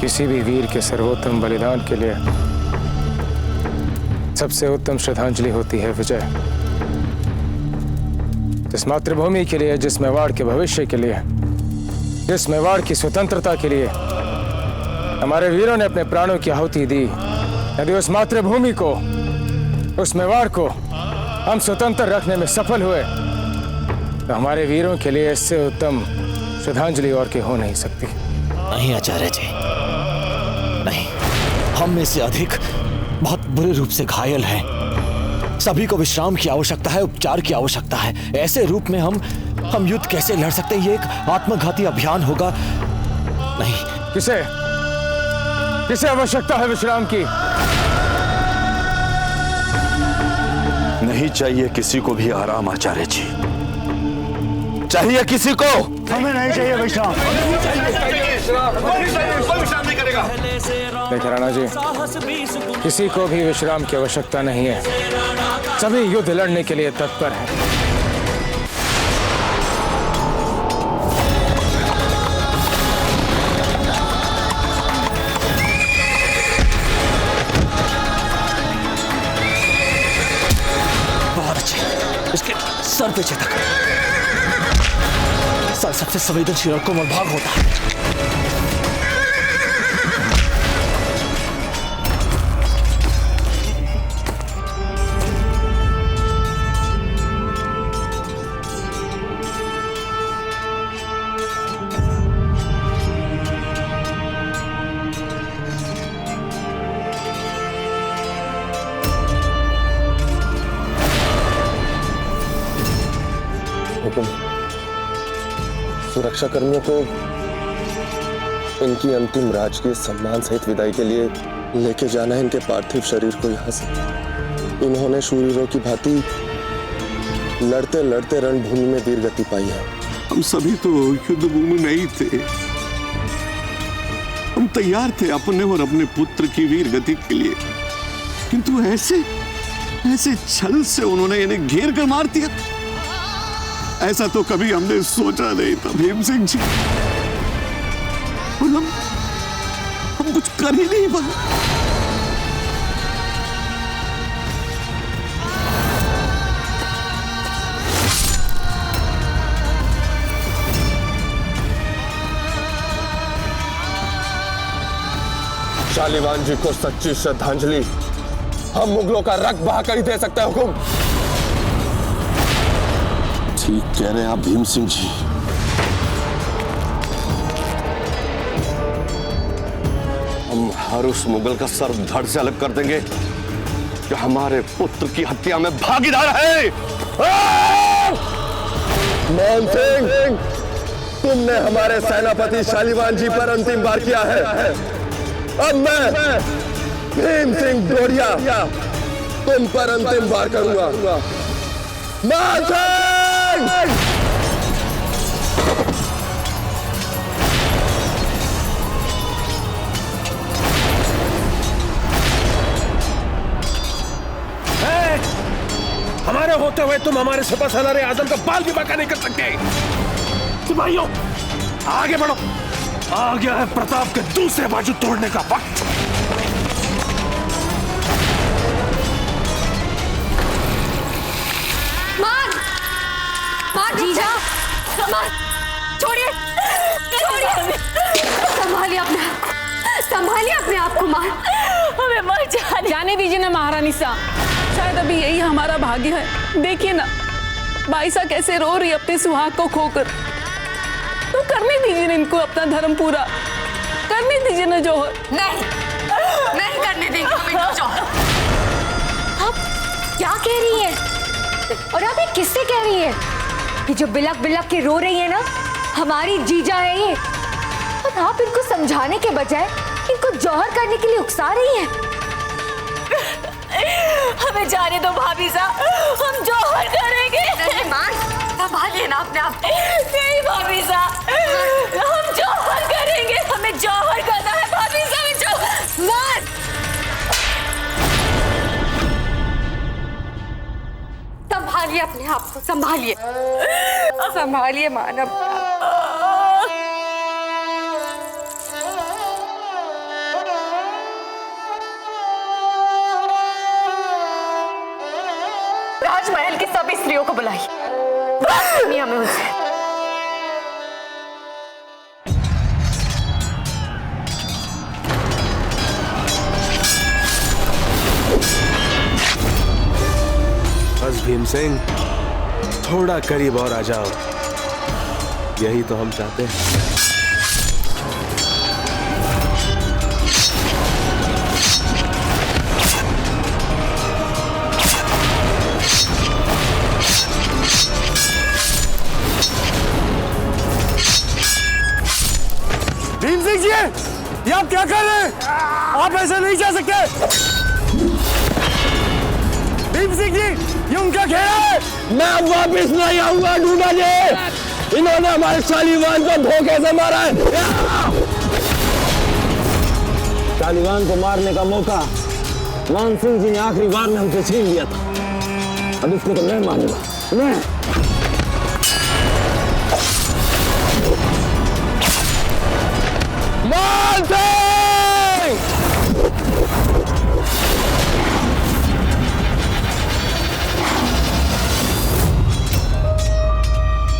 किसी भी वीर के सर्वोत्तम बलिदान के लिए सबसे उत्तम श्रद्धांजलि होती है विजय। जिस मातृभूमि के लिए, जिस मेवाड़ के भविष्य के लिए, जिस मेवाड़ की स्वतंत्रता के लिए हमारे वीरों ने अपने प्राणों की आहुति दी, यदि उस मातृभूमि को, उस मेवाड़ को हम स्वतंत्र रखने में सफल हुए तो हमारे वीरों के लिए इससे उत्तम श्रद्धांजलि और की हो नहीं सकती। नहीं आचार्य जी, नहीं। हम में से अधिक बहुत बुरे रूप से घायल हैं। सभी को विश्राम की आवश्यकता है, उपचार की आवश्यकता है। ऐसे रूप में हम युद्ध कैसे लड़ सकते हैं? ये एक आत्मघाती अभियान होगा। नहीं। किसे आवश्यकता है विश्राम की? नहीं चाहिए किसी को भी आराम आचार्य जी। चाहिए किसी को? हमें नहीं चाहिए विश्राम। विश्राम नहीं करेगा। देखिए राणा जी, किसी को भी विश्राम की आवश्यकता नहीं है। सभी युद्ध लड़ने के लिए तत्पर हैं। बहुत अच्छे। इसके सर पे चेतक। सर सबसे संवेदनशील और कोमल भाग होता है। सुरक्षा कर्मियों को इनकी अंतिम राजकीय सम्मान सहित विदाई के लिए लेके जाना है इनके पार्थिव शरीर को यहाँ से। इन्होंने शूरवीरों की भांति लड़ते लड़ते रणभूमि में वीर गति पाई है। हम सभी तो युद्ध भूमि में ही थे। हम तैयार थे अपने और अपने पुत्र की वीर गति के लिए, किंतु ऐसे छल से उन्होंने इन्हें घेर कर मार दिया। ऐसा तो कभी हमने सोचा नहीं था भीम सिंह जी। और हम कुछ कर ही नहीं पाए। शालिवान जी को सच्ची श्रद्धांजलि हम मुगलों का रक्त बहाकर ही दे सकते हैं हुकुम। ठीक कह रहे हैं आप भीम सिंह जी। हम हर उस मुगल का सर धड़ से अलग कर देंगे जो हमारे पुत्र की हत्या में भागीदार है। मान सिंह, तुमने हमारे सेनापति शालिवान जी पर अंतिम वार किया है। अब मैं भीम सिंह डोरिया तुम पर अंतिम वार करूंगा। मान सिंह! हमारे होते हुए तुम हमारे सिपह सालारे आजम का बाल भी बांका नहीं कर सकते। सिपाहियों, आगे बढ़ो। आ गया है प्रताप के दूसरे बाजू तोड़ने का वक्त। जीजा, छोड़िए, संभालिए अपने आप को। मां, हमें मर जाने दीजिए ना महारानी साहब। शायद अभी यही हमारा भाग्य है। देखिए ना बाईसा कैसे रो रही अपने सुहाग को खोकर। तो करने दीजिए ना इनको अपना धर्म पूरा। करने दीजिए ना जौहर। नहीं करने देंगे हम इनको जौहर। आप क्या कह रही है? और आप ये किससे कह रही है? ये जो बिलक बिलक के रो रही है ना, हमारी जीजा है ये। और आप इनको समझाने के बजाय इनको जौहर करने के लिए उकसा रही हैं। हमें जाने दो भाभी साहब, हम जौहर करेंगे। नहीं मां, संभालिए ना अपने आप। नहीं भाभी साहब, हम जौहर करेंगे। हमें जौहर करना है भाभी साहब। मां, संभालिए अपने आप को, संभालिए मान। राजमहल की सभी स्त्रियों को बुलाई, बात करनी हमें उनसे। बस भीम सिंह, थोड़ा करीब और आ जाओ, यही तो हम चाहते हैं। भीम सिंह जी, ये आप क्या कर रहे हैं? आप ऐसे नहीं जा सकते। भीम सिंह जी, ये उनका घेरा है। मैं अब वापिस नहीं आऊंगा ढूंढा जी। इन्होंने हमारे शालीवान को धोखे से मारा है। शालीवान को मारने का मौका मान सिंह जी ने आखिरी बार में हमसे छीन लिया था। अब इसको तो मैं मारूंगा। मैं मान सिंह!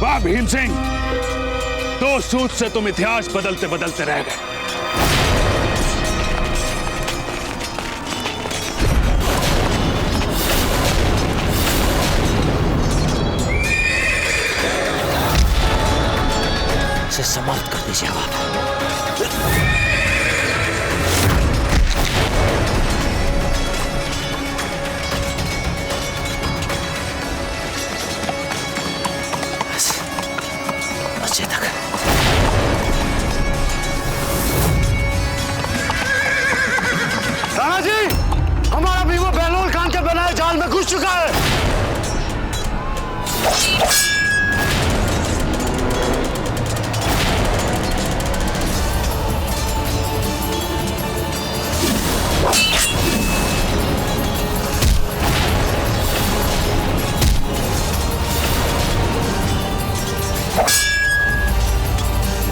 वाह भीम सिंह, दो सूत से तुम इतिहास बदलते बदलते रह गए। इसे समाप्त कर दीजिए आप। राणा जी, हमारा बीवो बहलोल खान के बनाए जाल में घुस चुका है।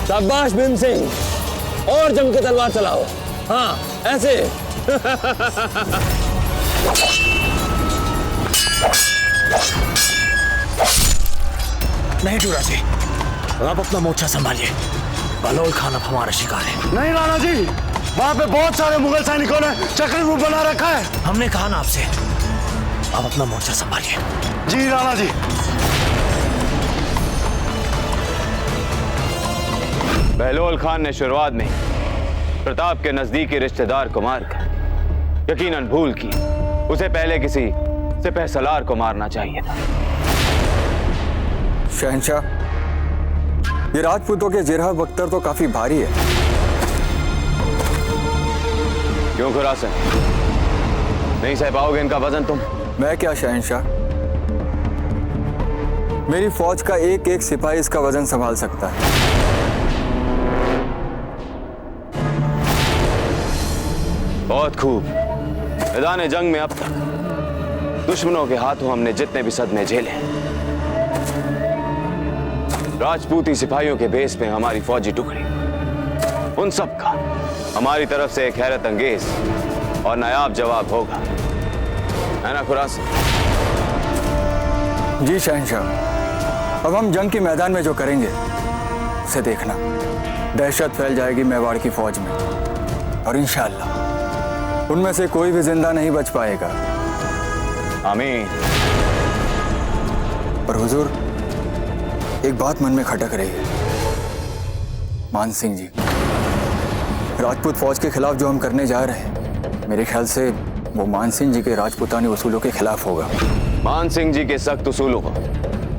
शाबाश भीम सिंह, और जम के तलवार चलाओ। हाँ, ऐसे। नहीं टूरा जी, आप अपना मोर्चा संभालिए। बहलोल खान अब हमारा शिकार है। नहीं राणा जी, वहाँ पे बहुत सारे मुगल सैनिकों ने चक्र रूप बना रखा है। हमने कहा ना आपसे, आप अपना मोर्चा संभालिए। जी राणा जी। बहलोल खान ने शुरुआत में प्रताप के नजदीकी रिश्तेदार को मारकर यकीनन भूल की। उसे पहले किसी सिपह सलार को मारना चाहिए था। शहंशाह, ये राजपूतों के जिरह बख्तर तो काफी भारी है। क्यों खुरासन, नहीं सह पाओगे इनका वजन तुम? मैं क्या शहंशाह, मेरी फौज का एक एक सिपाही इसका वजन संभाल सकता है। बहुत खूब। मैदान जंग में अब तक दुश्मनों के हाथों हमने जितने भी सदमे झेले, राजपूती सिपाहियों के बेस में हमारी फौजी टुकड़ी, उन सब का हमारी तरफ से एक हैरत अंगेज और नायाब जवाब होगा, है ना खुरासन? जी शहंशाह, अब हम जंग के मैदान में जो करेंगे उसे देखना। दहशत फैल जाएगी मेवाड़ की फौज में और इंशाअल्लाह उनमें से कोई भी जिंदा नहीं बच पाएगा। आमीन। पर हुजूर, एक बात मन में खटक रही है। मान सिंह जी, राजपूत फौज के खिलाफ जो हम करने जा रहे हैं, मेरे ख्याल से वो मान सिंह जी के राजपूतानी उसूलों के खिलाफ होगा। मान सिंह जी के सख्त उसूलों को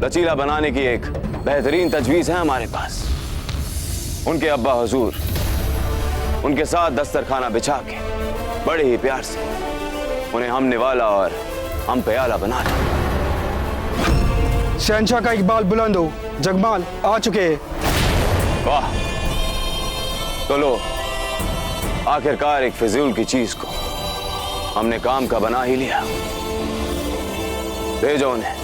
लचीला बनाने की एक बेहतरीन तजवीज है हमारे पास। उनके अब्बा हुजूर उनके साथ दस्तरखाना बिछा के बड़े ही प्यार से उन्हें हम निवाला और हम प्याला बना लिया। शहंशाह का इकबाल बुलंद हो, जगमाल आ चुके हैं। वाह, तो लो, आखिरकार एक फिजूल की चीज को हमने काम का बना ही लिया। भेजो उन्हें।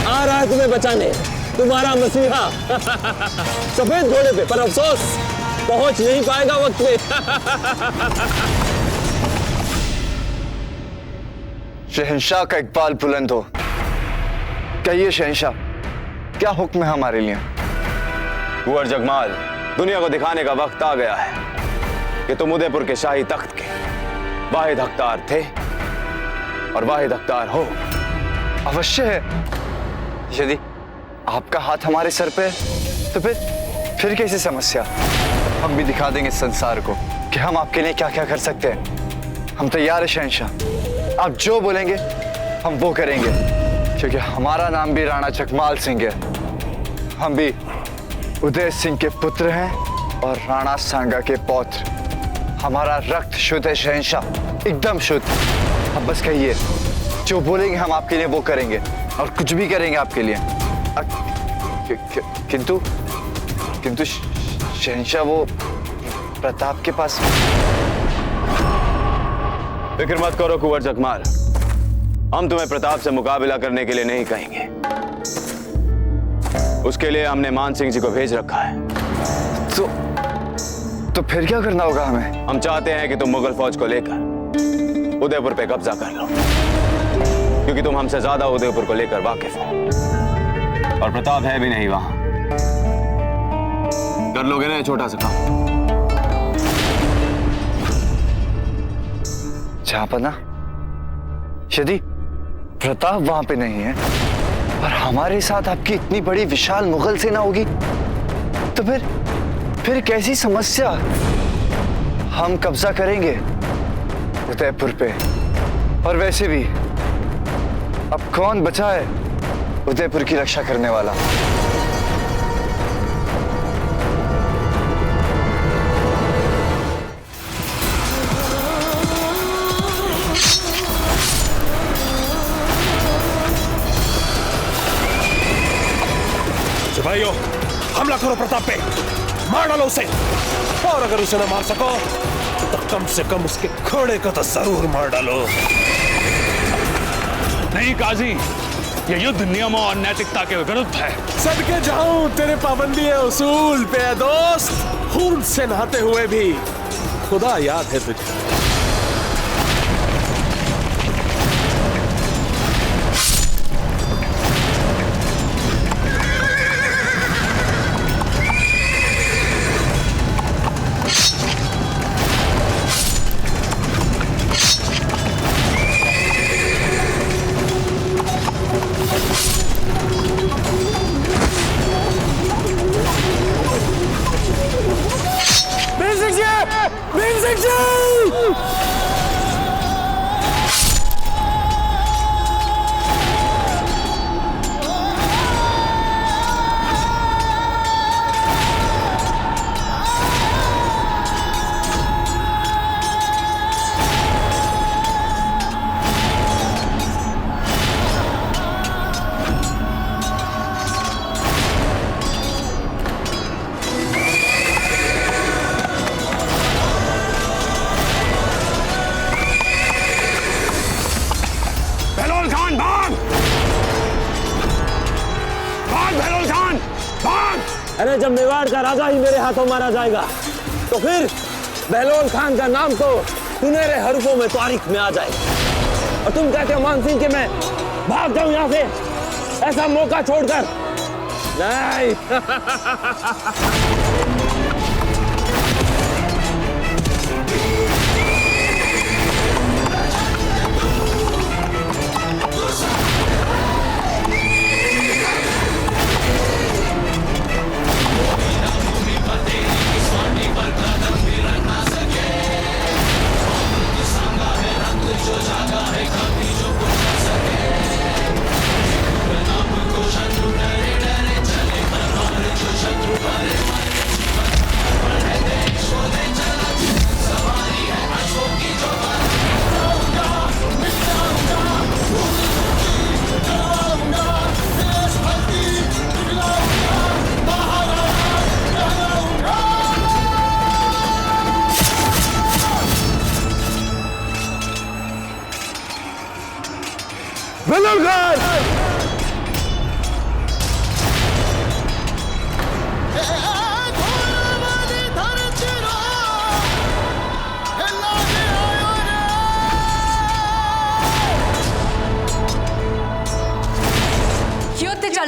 आ रहा है तुम्हें बचाने, तुम्हारा मसीहा सफेद घोड़े पे, पर अफसोस पहुंच नहीं पाएगा वक्त पे। शहंशाह का इकबाल बुलंद हो। कहिए शहंशाह, क्या हुक्म है हमारे लिए? कुंवर जगमाल, दुनिया को दिखाने का वक्त आ गया है कि तुम उदयपुर के शाही तख्त के वाहिद हकदार थे और वाहिद हकदार हो। अवश्य है। यदि आपका हाथ हमारे सर पे है तो फिर कैसी समस्या? हम भी दिखा देंगे संसार को कि हम आपके लिए क्या क्या कर सकते हैं। हम तैयार है शहंशाह, आप जो बोलेंगे हम वो करेंगे, क्योंकि हमारा नाम भी राणा जगमाल सिंह है। हम भी उदय सिंह के पुत्र हैं और राणा सांगा के पौत्र। हमारा रक्त शुद्ध है शहंशाह, एकदम शुद्ध। अब बस कहिए, जो बोलेंगे हम आपके लिए वो करेंगे और कुछ भी करेंगे आपके लिए। किंतु शहंशाह, वो प्रताप के पास। फिक्र मत करो कुंवर जगमाल, हम तुम्हें प्रताप से मुकाबला करने के लिए नहीं कहेंगे। उसके लिए हमने मान सिंह जी को भेज रखा है। तो फिर क्या करना होगा हमें? हम चाहते हैं कि तुम मुगल फौज को लेकर उदयपुर पे कब्जा कर लो, क्योंकि तुम हमसे ज्यादा उदयपुर को लेकर वाकिफ हो और प्रताप है भी नहीं वहां। कर लोगे ना छोटा सा काम? जहांपना, यदि प्रताप वहां पे नहीं है और हमारे साथ आपकी इतनी बड़ी विशाल मुगल सेना होगी, तो फिर कैसी समस्या? हम कब्जा करेंगे उदयपुर पे। और वैसे भी अब कौन बचा है उदयपुर की रक्षा करने वाला? सिपाहियों, हमला करो प्रताप पे, मार डालो उसे। और अगर उसे न मार सको तो कम से कम उसके घोड़े को तो जरूर मार डालो। नहीं काजी, ये युद्ध नियमों और नैतिकता के विरुद्ध है। सदके जाऊं तेरे पाबंदी है उसूल पे दोस्त। खून से नहाते हुए भी खुदा याद है तुझे। अरे जब मेवाड़ का राजा ही मेरे हाथों मारा जाएगा तो फिर बहलोल खान का नाम तो सुनहरे हरफों में तारीख में आ जाएगा। और तुम कहते हो मान सिंह कि मैं भाग जाऊं यहां से ऐसा मौका छोड़कर? नहीं।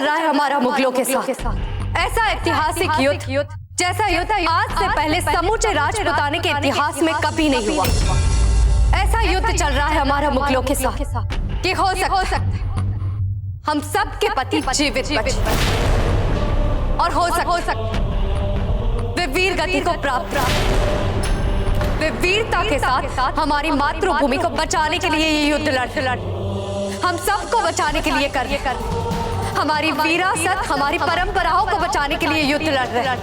चल रहा है हमारा मुगलों के साथ। ऐसा ऐतिहासिक युद्ध जैसा युद्ध आज से पहले समूचे राजपुताने के इतिहास में कभी नहीं हुआ। ऐसा युद्ध चल रहा है हमारा मुगलों के साथ कि हो सकता हम सब के पति जीवित बचे और हो सकता वे वीर गति को प्राप्त, वे वीरता के साथ हमारी मातृभूमि को बचाने के लिए ये युद्ध लड़, हम सबको बचाने के लिए कर हमारी विरासत, हमारी परंपराओं को बचाने के लिए युद्ध लड़ रहे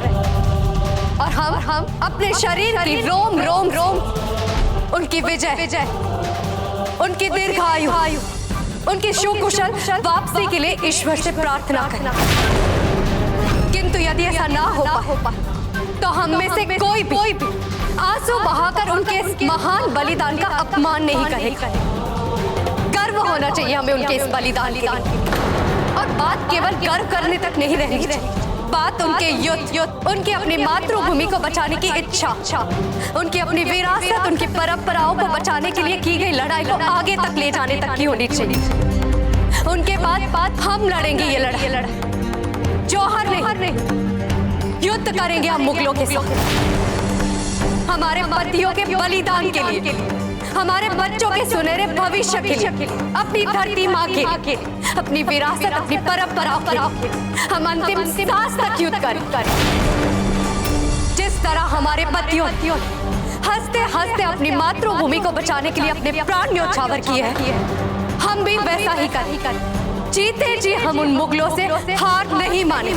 और हम अपने शरीर की रोम रोम रोम उनकी विजय, उनकी दीर्घायु, उनकी सुकुशल वापसी के लिए ईश्वर से प्रार्थना करना। किंतु यदि ऐसा ना हो तो हम में से कोई भी आंसू बहाकर उनके इस महान बलिदान का अपमान नहीं करेगा। गर्व होना चाहिए हमें उनके इस बलिदान के लिए। और बात केवल गर्व करने तक नहीं रहनी चाहिए, बात उनके युद्ध, उनकी अपनी मातृभूमि को बचाने की इच्छा, उनकी अपनी विरासत, उनकी परंपराओं को बचाने के लिए की गई लड़ाई को आगे तक ले जाने तक की होनी चाहिए। उनके बाद हम लड़ेंगे ये लड़ाई, जौहर नहीं, युद्ध करेंगे हम मुगलों के साथ, हमारे पतियों के बलिदान के लिए, हमारे बच्चों के सुनहरे भविष्य के लिए, अपनी धरती माँ के, अपनी विरासत, अपनी परंपराओं के लिए हम अंतिम सांस तक युद्ध करें। जिस तरह हमारे पतियों हंसते हंसते अपनी मातृभूमि को बचाने के लिए अपने प्राण न्योछावर किए हैं, हम भी वैसा ही करें। जीते जी हम उन मुगलों से हार नहीं माने।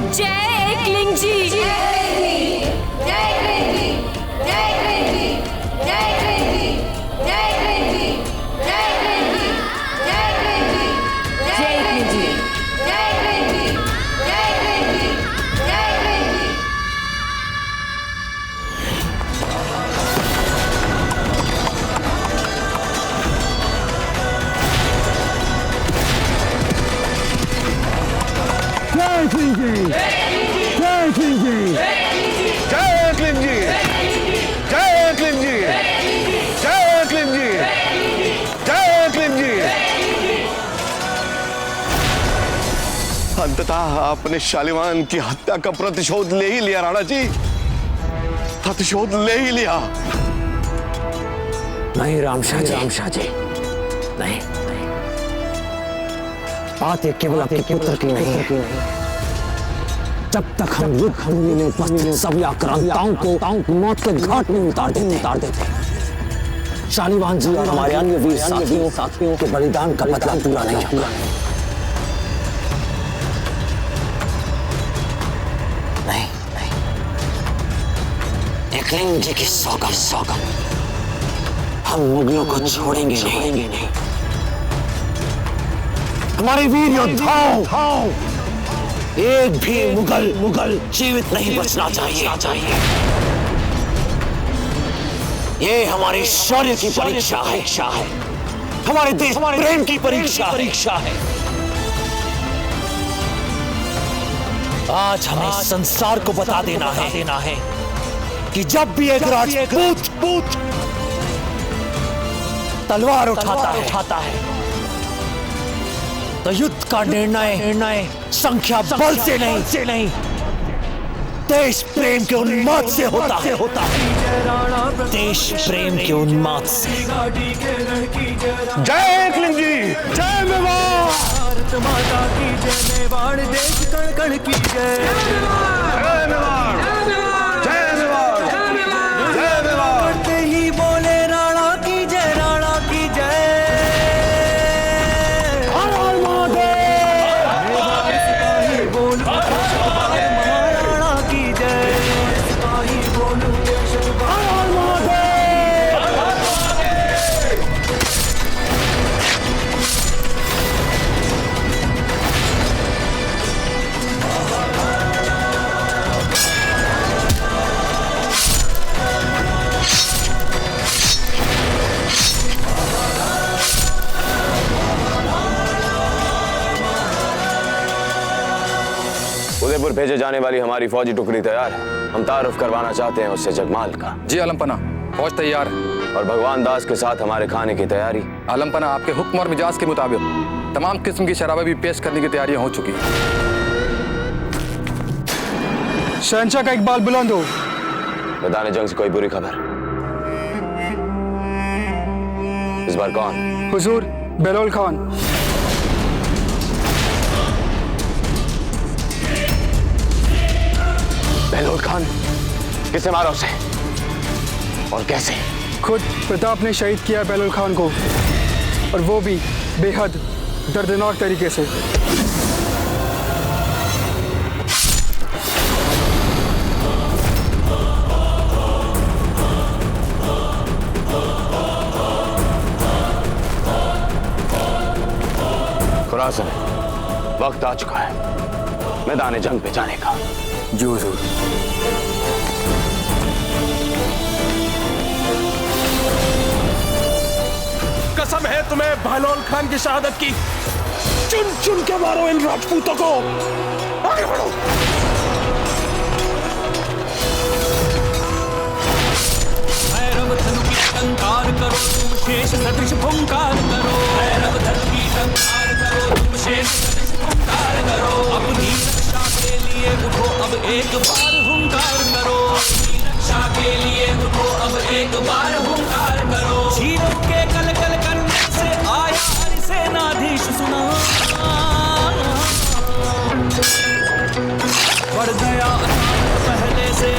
जय एकलिंग जी, जय अंततः आपने शालिवान की हत्या का प्रतिशोध ले ही लिया राणा जी, प्रतिशोध ले ही लिया। नहीं रामशाह जी, नहीं। बात ये केवल आपके पुत्र की नहीं है। जब तक हम युद्ध भूमि में उपस्थित सभी आक्रांताओं को मौत के घाट में उतार देते, शालिवान जी और हमारे अन्य वीर साथियों के बलिदान का बदला पूरा नहीं होगा। नहीं, एकलिंग जी की सौगंध, हम मुगलों को छोड़ेंगे नहीं। हमारे वीर योद्धाओं, एक भी मुगल जीवित नहीं बचना चाहिए। ये हमारे शौर्य की परीक्षा है, हमारे देश प्रेम की परीक्षा है। आज हमें संसार को बता देना है कि जब भी एक राजपूत तलवार उठाता है तो युद्ध का निर्णय संख्या बल से नहीं, देश प्रेम के उन्माद से होता है। देश प्रेम के उन्माद से। जय एकलिंग जी, जय मेवाड़, भारत माता की जय, मेवाड़ देश कण कण की जय, जय मेवाड़, जय मेवाड़, जय मेवाड़। करते ही बोले राणा की जय, राणा की जय। फतेहपुर भेजे जाने वाली हमारी फौजी टुकड़ी तैयार है। हम तारुफ करवाना चाहते हैं उससे जगमाल का। जी आलमपना, फौज तैयार है। और भगवान दास के साथ हमारे खाने की तैयारी। आलमपना, आपके हुक्म और मिजाज के मुताबिक तमाम किस्म की शराबें भी पेश करने की तैयारियां हो चुकी हैं। शहंशाह का इकबाल बुलंद हो। मैदान जंग से कोई बुरी खबर? इस बार कौन? हुजूर बेलोल खान। बेलोल खान? किसे मारा उसे और कैसे? खुद प्रताप ने शहीद किया बेलोल खान को, और वो भी बेहद दर्दनाक तरीके से। खुरासन, वक्त आ चुका है मैदान जंग पे जाने का। जी हुजूर। कसम है तुम्हें बहलोल खान की शहादत की। चुन चुन के मारो इन राजपूतों को। आगे बढ़ो। भैरव धनु की टंकार करो, तुम शेष सदृश फुंकार करो। भैरव धनु की टंकार करो, तुम शेष सदृश फुंकार करो। अपनी रक्षा के लिए उठो अब एक बार हुंकार करो। अपनी रक्षा के लिए उठो अब एक बार हुंकार करो। शीरों के कल कल करने से आया हरि सेनाधीश सुना। बढ़ गया पहले से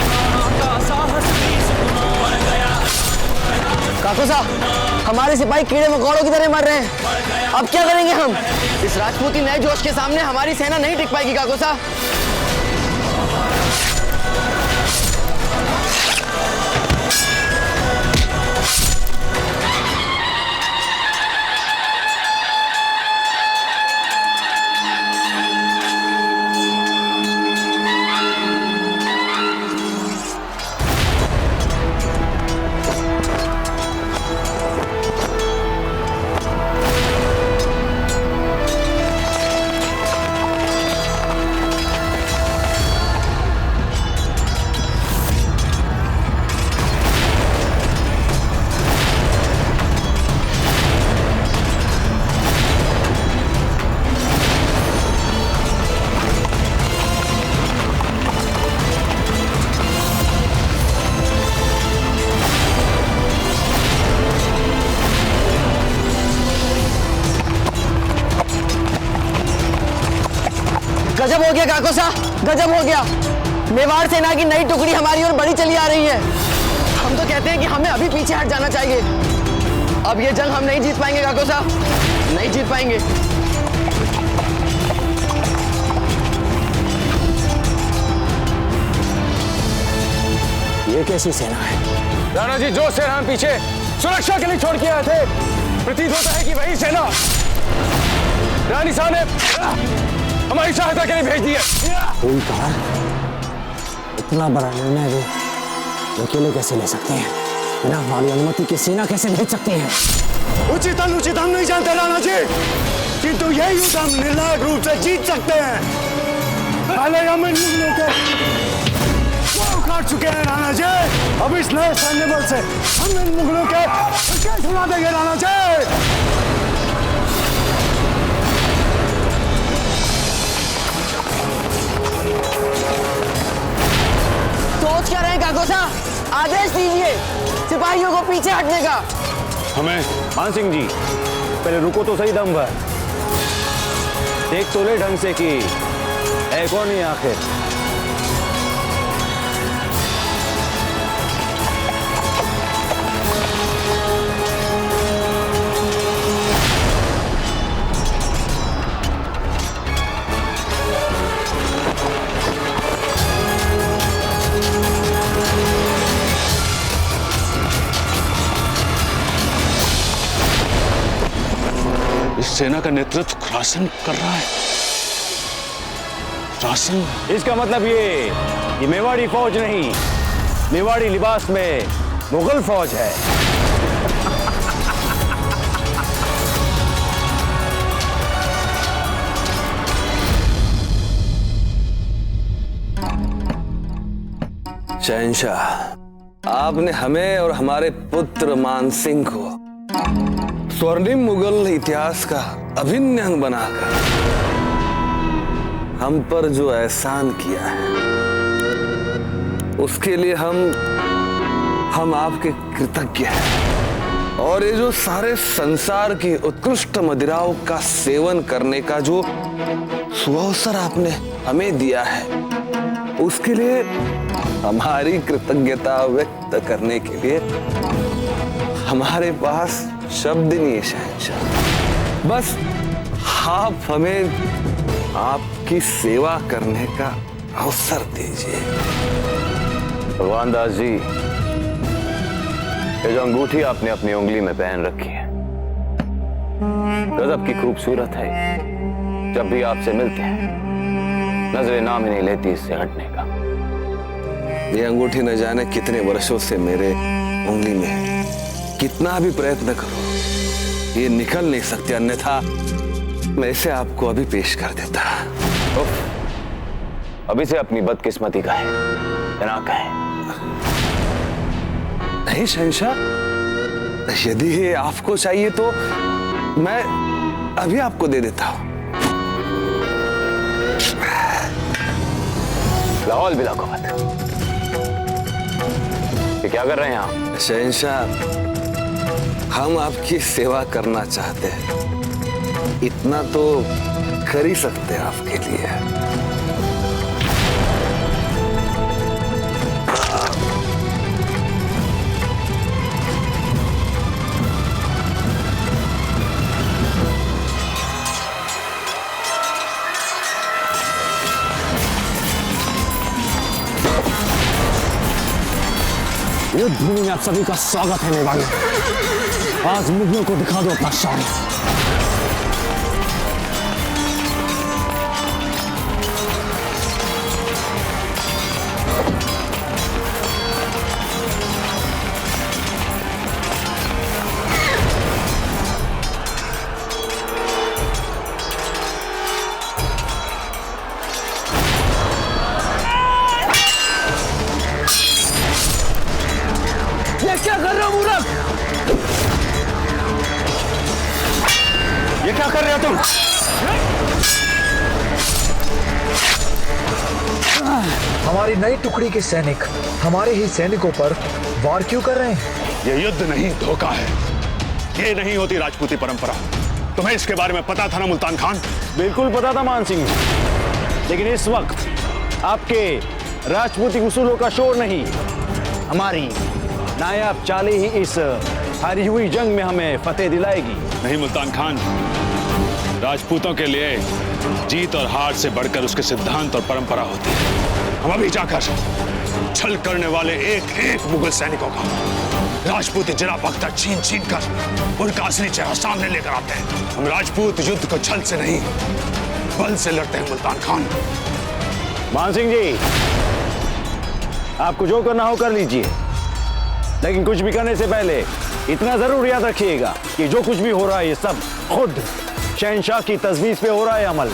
का साहस भी सुना। बढ़ गया। काको साहब, हमारे सिपाही कीड़े मकोड़ों की तरह मर रहे हैं। अब क्या करेंगे हम? इस राजपूती नए जोश के सामने हमारी सेना नहीं टिक पाएगी काको साहब। गजब हो गया काको साहब, गजब हो गया। मेवाड़ सेना की नई टुकड़ी हमारी ओर बढ़ी चली आ रही है। हम तो कहते हैं कि हमें अभी पीछे हट जाना चाहिए। अब ये जंग हम नहीं जीत पाएंगे काको साहब, नहीं जीत पाएंगे। ये कैसी सेना है? राणा जी, जो सेना हम पीछे सुरक्षा के लिए छोड़ के आए थे, प्रतीत होता है कि वही सेना रानी साहब ने हमारी सहायता के लिए भेज दी है। कोई कहा इतना बड़ा निर्णय वो अकेले कैसे ले सकते हैं? बिना हमारी अनुमति के सेना कैसे भेज सकते हैं? उचित अनुचित हम नहीं जानते राणा जी, किंतु यह युद्ध हम निर्णायक रूप से जीत सकते हैं। पहले हम इन मुगलों के वो उखाड़ चुके हैं राणा जी। अब इस नए सैन्य बल से हम इन मुगलों के क्या सुना देंगे राणा जी? सोच क्या रहे हैं काको साहब? आदेश दीजिए सिपाहियों को पीछे हटने का। हमें मान सिंह जी, पहले रुको तो सही दम पर। देख तो ले ढंग से कि है कौन है आखिर। इस सेना का नेतृत्व खुरासन कर रहा है। खुरासन? इसका मतलब ये मेवाड़ी फौज नहीं, मेवाड़ी लिबास में मुगल फौज है। शहंशाह, आपने हमें और हमारे पुत्र मानसिंह को स्वर्णिम मुगल इतिहास का अभिन्न अंग बनाकर हम पर जो एहसान किया है, उसके लिए हम आपके कृतज्ञ हैं। और ये जो सारे संसार की उत्कृष्ट मदिराओं का सेवन करने का जो सुअवसर आपने हमें दिया है, उसके लिए हमारी कृतज्ञता व्यक्त करने के लिए हमारे पास शब्द नहीं है शहंशाह। बस आप हमें आपकी सेवा करने का अवसर दीजिए। भगवान दास जी, ये जो अंगूठी आपने अपनी उंगली में पहन रखी है, गजब की खूबसूरत है। जब भी आपसे मिलते हैं, नजरें नाम ही नहीं लेती इससे हटने का। ये अंगूठी न जाने कितने वर्षों से मेरे उंगली में है। कितना भी प्रयत्न करो, ये निकल नहीं सकती, अन्यथा मैं इसे आपको अभी पेश कर देता। अभी से अपनी बदकिस्मती का है या ना कहें? नहीं शहंशाह, यदि ये आपको चाहिए तो मैं अभी आपको दे देता हूं। लाहौल बिला को मत। ये क्या कर रहे हैं आप? शहंशाह, हम आपकी सेवा करना चाहते हैं, इतना तो कर ही सकते हैं आपके लिए। युद्ध भूमि में आप सभी का स्वागत है मेवाड़ी। आज मुगलों को दिखा दो अपना शौर्य। क्या कर रहे हो मूर्ख? ये क्या कर रहे हो तुम? हमारी नई टुकड़ी के सैनिक हमारे ही सैनिकों पर वार क्यों कर रहे हैं? ये युद्ध नहीं, धोखा है। ये नहीं होती राजपूती परंपरा। तुम्हें इसके बारे में पता था ना मुल्तान खान? बिल्कुल पता था मान सिंह, लेकिन इस वक्त आपके राजपूती उसूलों का शोर नहीं, हमारी नायाब चालें ही इस हारी हुई जंग में हमें फतेह दिलाएगी। नहीं मुल्तान खान, राजपूतों के लिए जीत और हार से बढ़कर उसके सिद्धांत और परंपरा होती है। हम अभी जाकर छल करने वाले एक एक मुगल सैनिकों का राजपूती जरा पख्तर छीन छीन कर उनका असली चेहरा सामने लेकर आते हैं। हम राजपूत युद्ध को छल से नहीं, बल से लड़ते हैं मुल्तान खान। मान सिंह जी, आपको जो करना हो कर लीजिए, लेकिन कुछ भी करने से पहले इतना जरूर याद रखिएगा कि जो कुछ भी हो रहा है ये सब खुद शहंशाह की तजवीज पे हो रहा है अमल।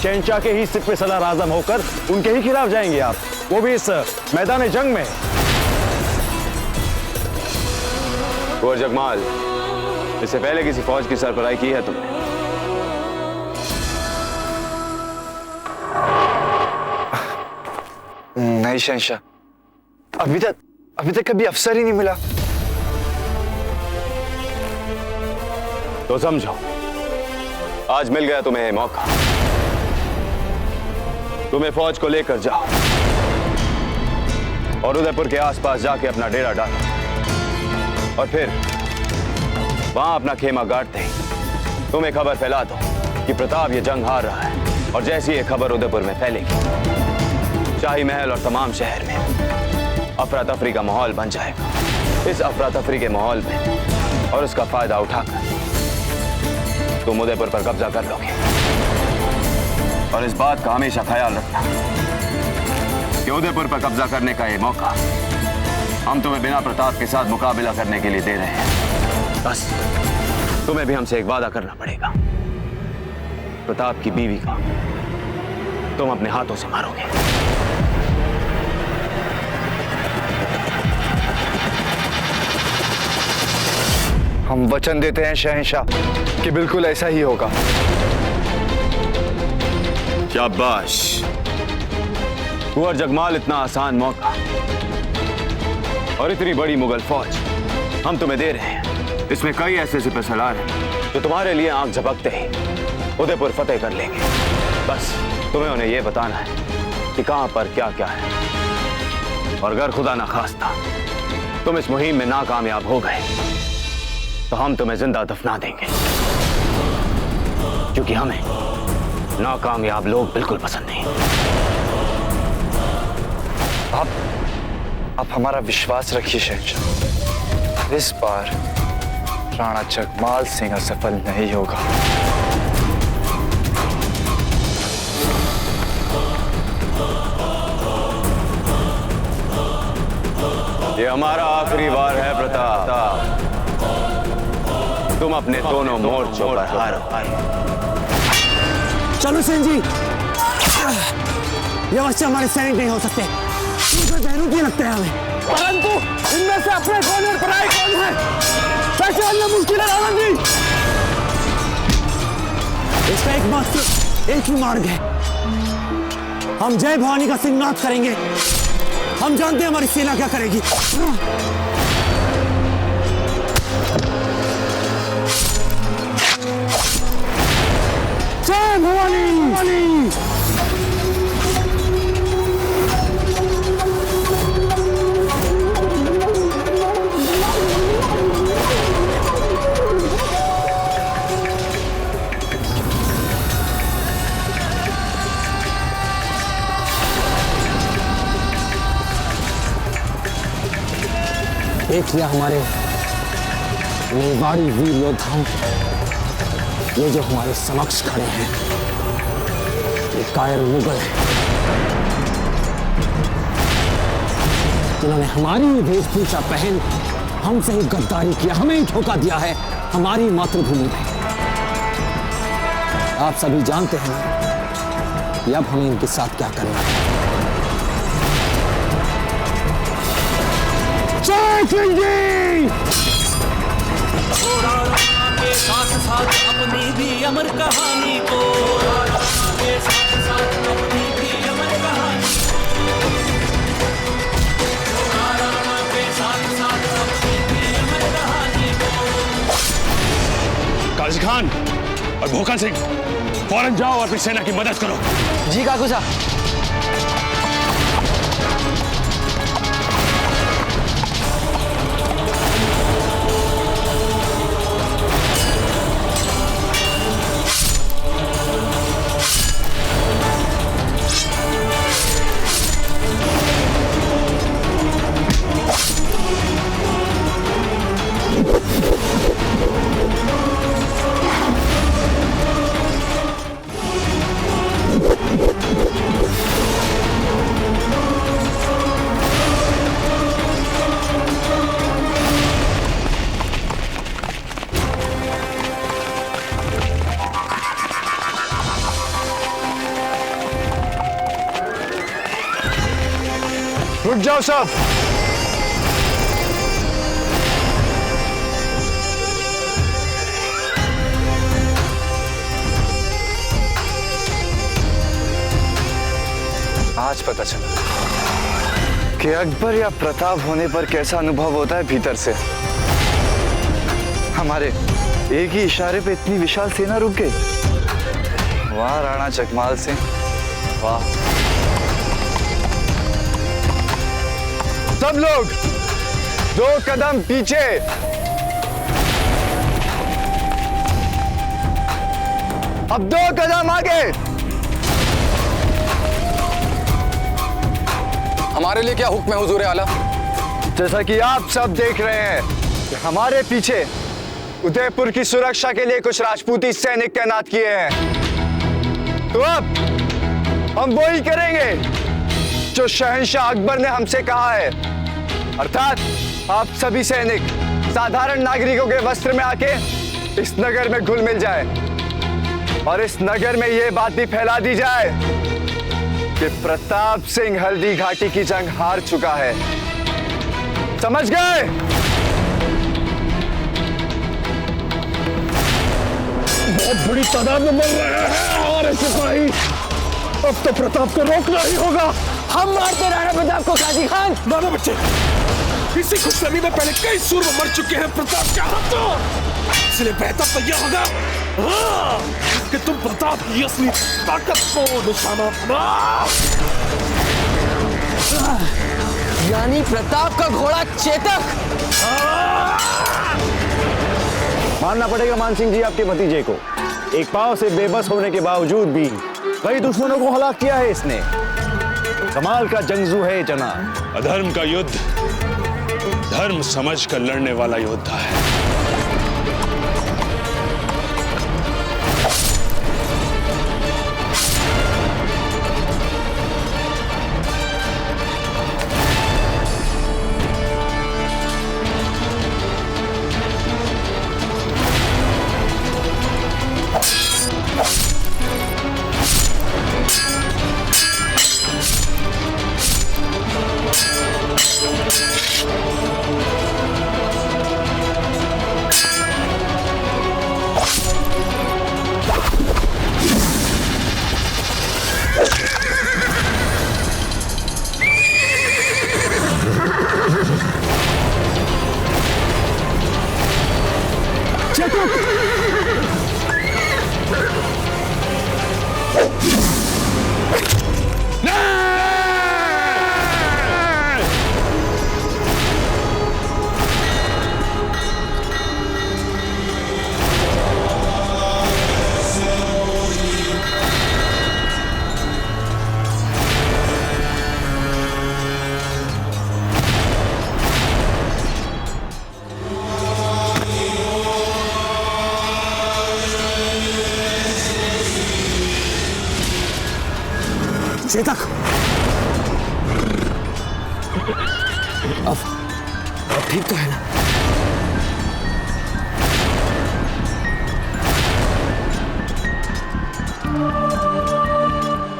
शहंशाह के ही सिर पे सलार आजम होकर उनके ही खिलाफ जाएंगे आप, वो भी इस मैदान जंग में। कुंवर जगमाल, इससे पहले किसी फौज की सरबराही की है तुमने? नहीं शहंशाह, अभी तक कभी अफसर ही नहीं मिला। तो समझो, आज मिल गया तुम्हें मौका। तुम्हें फौज को लेकर जाओ और उदयपुर के आसपास जाके अपना डेरा डालो और फिर वहां अपना खेमा गाड़ते ही तुम्हें खबर फैला दो कि प्रताप ये जंग हार रहा है। और जैसी ये खबर उदयपुर में फैलेगी, शाही महल और तमाम शहर में अफरा तफरी का माहौल बन जाएगा। इस अफरा तफरी के माहौल में और उसका फायदा उठाकर तुम उदयपुर पर कब्जा कर लोगे। और इस बात का हमेशा ख्याल रखना कि उदयपुर पर कब्जा करने का ये मौका हम तुम्हें बिना प्रताप के साथ मुकाबला करने के लिए दे रहे हैं। बस तुम्हें भी हमसे एक वादा करना पड़ेगा, प्रताप की बीवी का तुम अपने हाथों से मारोगे। हम वचन देते हैं शहंशाह कि बिल्कुल ऐसा ही होगा। शाबाश। कुंवर जगमाल, इतना आसान मौका और इतनी बड़ी मुगल फौज हम तुम्हें दे रहे हैं। इसमें कई ऐसे सिपहसालार हैं जो तुम्हारे लिए आंख झपकते ही उदयपुर फतेह कर लेंगे। बस तुम्हें उन्हें यह बताना है कि कहां पर क्या क्या है, और अगर खुदा ना खास्ता तुम इस मुहिम में नाकामयाब हो गए तो हम तुम्हें जिंदा दफना देंगे, क्योंकि हमें नाकामयाब लोग बिल्कुल पसंद नहीं। आप हमारा विश्वास रखिए शहंशाह, इस बार राणा जगमाल सिंह असफल नहीं होगा। ये हमारा आखिरी बार है प्रताप, तुम अपने दोनों मोर्चों पर हारो। चलो सेन जी, ये बच्चे हमारे सैनिक नहीं हो सकते, बहनों की लगते हैं हमें। परंतु इनमें से अपने कौन और पराए कौन है, कैसे अन्य मुश्किल है रावण जी। इसका एकमात्र एक ही मार्ग है, हम जय भवानी का सिंहनाद करेंगे। हम जानते हैं हमारी सेना क्या करेगी। जय भवानी। देख लिया हमारे मेवाड़ी वीर योद्धाओं, ये जो हमारे समक्ष खड़े हैं ये कायर मुगल हैं, जिन्होंने हमारी वेशभूषा पहन हमसे ही गद्दारी किया, हमें ही धोखा दिया है हमारी मातृभूमि में। आप सभी जानते हैं ना कि अब हमें इनके साथ क्या करना है। जय सिंह जी! के साथ साथ अपनी भी अमर कहानी को, के साथ साथ अपनी भी अमर कहानी, के साथ साथ अपनी भी अमर कहानी को। काजी खान और भूखन सिंह, फौरन जाओ और अपनी सेना की मदद करो। जी काकू साहब। रुक जाओ सब। आज पता चला कि अकबर या प्रताप होने पर कैसा अनुभव होता है भीतर से। हमारे एक ही इशारे पे इतनी विशाल सेना रुक गई। वाह राणा जगमाल सिंह, वाह। सब लोग 2 कदम पीछे। अब 2 कदम आगे। हमारे लिए क्या हुक्म है हुजूर आला? जैसा कि आप सब देख रहे हैं कि हमारे पीछे उदयपुर की सुरक्षा के लिए कुछ राजपूती सैनिक तैनात किए हैं, तो अब हम वो ही करेंगे जो शहंशाह अकबर ने हमसे कहा है, अर्थात आप सभी सैनिक साधारण नागरिकों के वस्त्र में आके इस नगर में घुल मिल जाए और इस नगर में यह बात भी फैला दी जाए कि प्रताप सिंह हल्दी घाटी की जंग हार चुका है। समझ गए? बहुत बड़ी तादाद में मर रहे हैं हमारे सिपाही। अब तो प्रताप को रोकना ही होगा। हम मारते राणा प्रताप को काजी खान। नाना बच्चे, इसी खुशफहमी में पहले कई सूरव मर चुके हैं प्रताप के हाथों। इसलिए बेहतर तो यह होगा कि तुम प्रताप की असली ताकत को निशाना बनाओ। यानी प्रताप का घोड़ा चेतक। मानना पड़ेगा मानसिंह जी आपके भतीजे को। एक पांव से बेबस होने के बावजूद भी कई दुश्मनों को हलाक किया है इसने। कमाल का जंगजू है जना। अधर्म का युद्ध धर्म समझ कर लड़ने वाला योद्धा है। चेतक, अब ठीक तो है ना?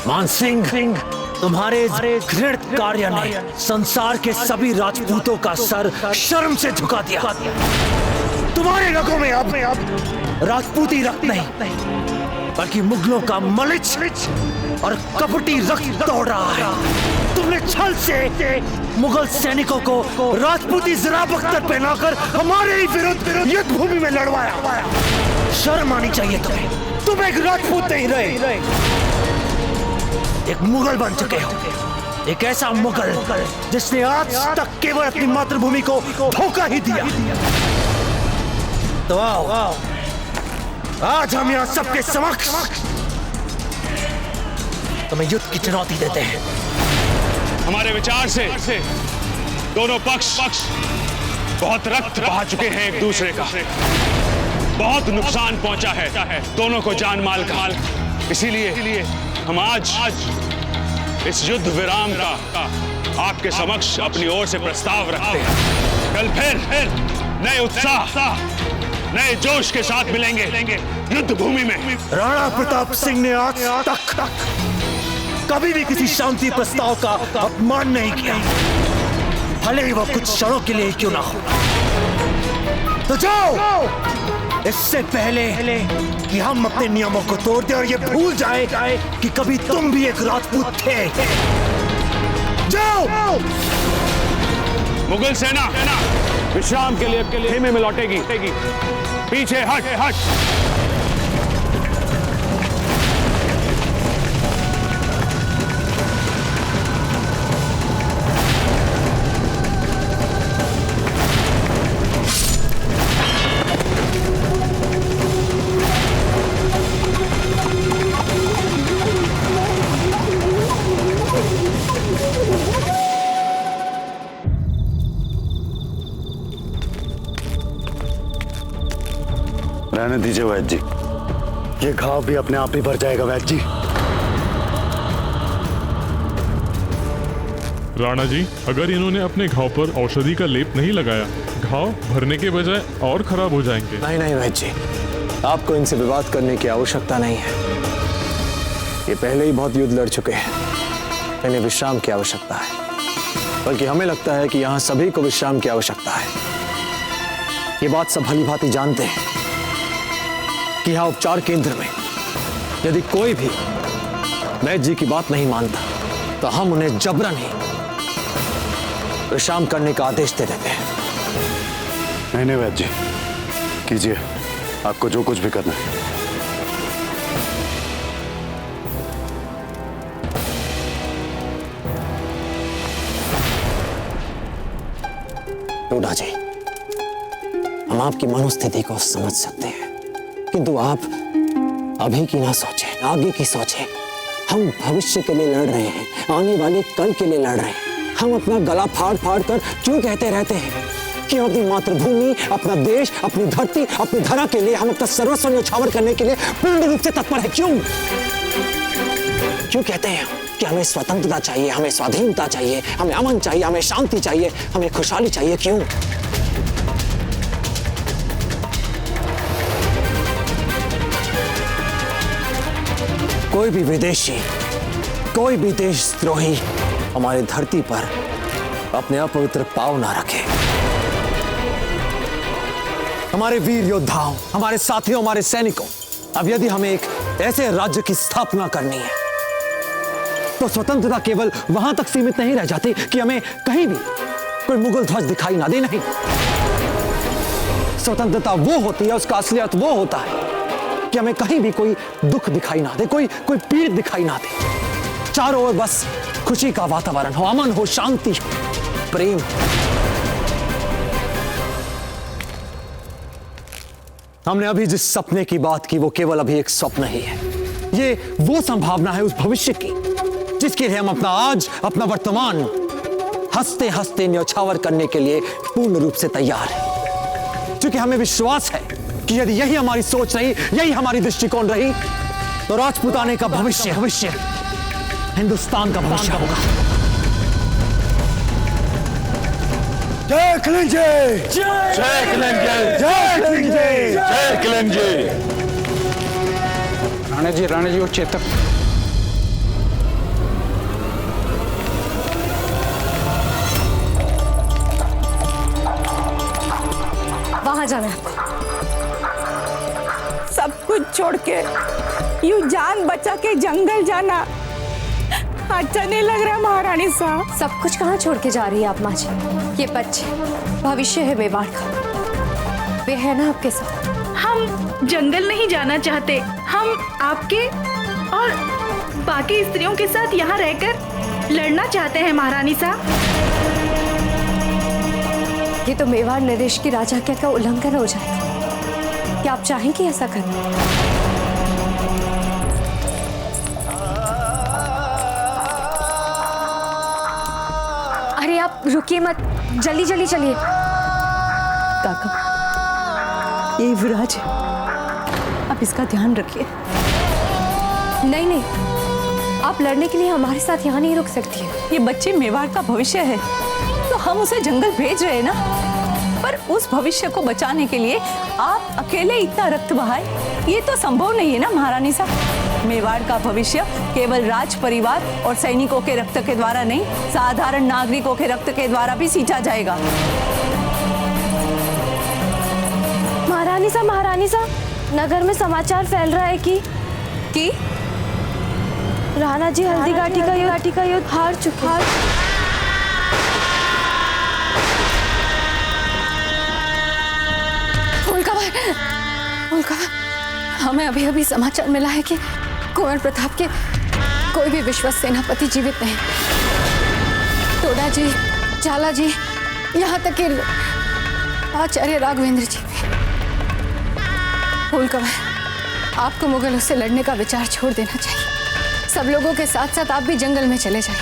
मानसिंह, तुम्हारे घृणित कार्य ने संसार के सभी राजपूतों का सर शर्म से झुका दिया। तुम्हारे रगों में अब राजपूती रक्त नहीं बल्कि मुगलों का मलिच और कपटी रक्त दौड़ रहा है। तुमने छल से मुगल सैनिकों को राजपूती ज़राब अख्तर पहनाकर हमारे ही विरुद्ध युद्ध भूमि में लड़वाया। शर्म आनी चाहिए तुम्हें। तुम एक राजपूत नहीं रहे, एक मुगल बन चुके हो। एक ऐसा मुगल जिसने आज तक केवल अपनी मातृभूमि को धोखा ही दिया। तो आओ, आज हम यहाँ सबके समक्ष तुम्हें युद्ध की चुनौती देते हैं। हमारे विचार से दोनों पक्ष बहुत रक्त बहा चुके हैं एक दूसरे का। बहुत नुकसान पहुंचा है दोनों को जान माल का। इसीलिए हम आज इस युद्ध विराम का आपके समक्ष अपनी ओर से प्रस्ताव रखते हैं। कल फिर नए उत्साह नए जोश के साथ मिलेंगे युद्ध भूमि में। राणा प्रताप सिंह ने आज तक कभी भी किसी शांति प्रस्ताव का अपमान नहीं किया, भले ही वो कुछ क्षणों के लिए क्यों ना हो। तो जाओ, इससे पहले कि हम अपने नियमों को तोड़ दें और ये भूल जाए कि कभी तुम भी एक राजपूत थे। जाओ। मुगल सेना विश्राम के लिए खेमे में लौटेगी। पीछे हट। रहने दीजिए वैद्य जी, ये घाव भी अपने आप ही भर जाएगा वैद्य जी। राणा जी, अगर इन्होंने अपने घाव पर औषधि का लेप नहीं लगाया, घाव भरने के बजाय और खराब हो जाएंगे। नहीं वैद्य जी, आपको इनसे विवाद करने की आवश्यकता नहीं है। ये पहले ही बहुत युद्ध लड़ चुके हैं, इन्हें विश्राम की आवश्यकता है। बल्कि हमें लगता है कि यहाँ सभी को विश्राम की आवश्यकता है। ये बात सब भली भांति जानते हैं कि यहाँ उपचार केंद्र में यदि कोई भी वैद्य जी की बात नहीं मानता तो हम उन्हें जबरन ही विश्राम करने का आदेश दे देते हैं। नहीं वैद्य जी, कीजिए आपको जो कुछ भी करना है। टोडा जी, हम आपकी मनोस्थिति को समझ सकते हैं, किंतु आप अभी की ना सोचें, आगे की सोचें। हम भविष्य के लिए लड़ रहे हैं, आने वाले कल के लिए लड़ रहे हैं। हम अपना गला फाड़ फाड़ कर क्यों कहते रहते हैं कि अपनी मातृभूमि, अपना देश, अपनी धरती, अपनी धरा के लिए हम अपना सर्वस्व न्यौछावर करने के लिए पूर्ण रूप से तत्पर है? क्यों कहते हैं कि हमें स्वतंत्रता चाहिए, हमें स्वाधीनता चाहिए, हमें अमन चाहिए, हमें शांति चाहिए, हमें खुशहाली चाहिए? क्यों? कोई भी विदेशी, कोई भी देशद्रोही हमारी धरती पर अपने अपवित्र पांव ना रखे। हमारे वीर योद्धाओं, हमारे साथियों, हमारे सैनिकों, अब यदि हमें एक ऐसे राज्य की स्थापना करनी है तो स्वतंत्रता केवल वहां तक सीमित नहीं रह जाती कि हमें कहीं भी कोई मुगल ध्वज दिखाई ना दे। नहीं, स्वतंत्रता वो होती है, उसका असली अर्थ वो होता है कि हमें कहीं भी कोई दुख दिखाई ना दे, कोई पीड़ दिखाई ना दे। चारों ओर बस खुशी का वातावरण हो, अमन हो, शांति हो, प्रेम। हमने अभी जिस सपने की बात की वो केवल अभी एक स्वप्न ही है। ये वो संभावना है उस भविष्य की जिसके लिए हम अपना आज, अपना वर्तमान हंसते हंसते न्यौछावर करने के लिए पूर्ण रूप से तैयार है। क्योंकि हमें विश्वास है कि यदि यही हमारी सोच रही, यही हमारी दृष्टिकोण रही, तो राजपूताने का भविष्य हिंदुस्तान का भविष्य होगा। जय कलिंगे! जय कलिंगे! जय कलिंगे! जय कलिंगे! राणा जी और चेतक, वहां जाना है आपको। सब कुछ छोड़ के यूं जान बचा के जंगल जाना अच्छा नहीं लग रहा महारानी साहब। सब कुछ कहाँ छोड़ के जा रही है आप माँ जी? ये बच्चे भविष्य है मेवाड़ का, वे है ना आपके साथ। हम जंगल नहीं जाना चाहते, हम आपके और बाकी स्त्रियों के साथ यहाँ रहकर लड़ना चाहते हैं महारानी साहब। ये तो मेवाड़ नरेश की राजाज्ञा का उल्लंघन हो जाएगा। क्या आप चाहेंगे ऐसा करना? अरे आप रुकिए मत, जल्दी जल्दी चलिए। काका, ये युवराज है, आप इसका ध्यान रखिए। नहीं, आप लड़ने के लिए हमारे साथ यहाँ नहीं रुक सकती है। ये बच्चे मेवाड़ का भविष्य है, तो हम उसे जंगल भेज रहे हैं ना, पर उस भविष्य को बचाने के लिए आप अकेले इतना रक्त बहाए, ये तो संभव नहीं है ना महारानी साहब। मेवाड़ का भविष्य केवल राज परिवार और सैनिकों के रक्त के द्वारा नहीं, साधारण नागरिकों के रक्त के द्वारा भी सींचा जाएगा। महारानी साहब, नगर में समाचार फैल रहा है कि राणा जी हल्दी घाटी का युद्ध हार चुके हैं। हमें अभी समाचार मिला है कि कुंवर प्रताप के कोई भी विश्वस्त सेनापति जीवित नहीं। टोडा जी, झाला जी, यहाँ तक कि आचार्य राघवेंद्र जी भी। फूलकमल, आपको मुगलों से लड़ने का विचार छोड़ देना चाहिए। सब लोगों के साथ साथ आप भी जंगल में चले जाइए।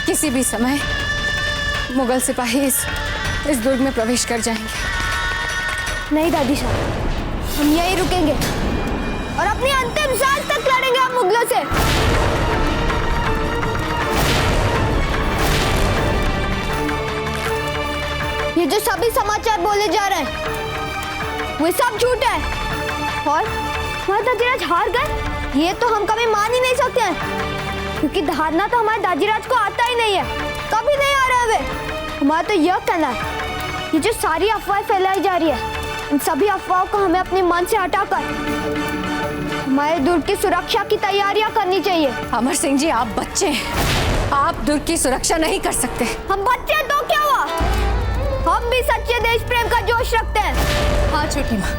किसी भी समय मुगल सिपाही इस दुर्ग में प्रवेश कर जाएंगे। नहीं दादी साहब, हम यहीं रुकेंगे और अपनी अंतिम सांस तक लड़ेंगे आप मुगलों से। ये जो सभी समाचार बोले जा रहे हैं वो सब झूठ है और हमारे दादीराज हार गए, ये तो हम कभी मान ही नहीं सकते हैं, क्योंकि हारना तो हमारे दादीराज को आता ही नहीं है, कभी नहीं आ रहे वे। हमारा तो यह कहना है, ये जो सारी अफवाह फैलाई जा रही है इन सभी अफवाहों को हमें अपने मन से हटाकर हमारे दुर्ग की सुरक्षा की तैयारियां करनी चाहिए। अमर सिंह जी, आप बच्चे हैं, आप दुर्ग की सुरक्षा नहीं कर सकते। हम बच्चे हैं तो क्या हुआ, हम भी सच्चे देश प्रेम का जोश रखते हैं। हाँ छोटी माँ,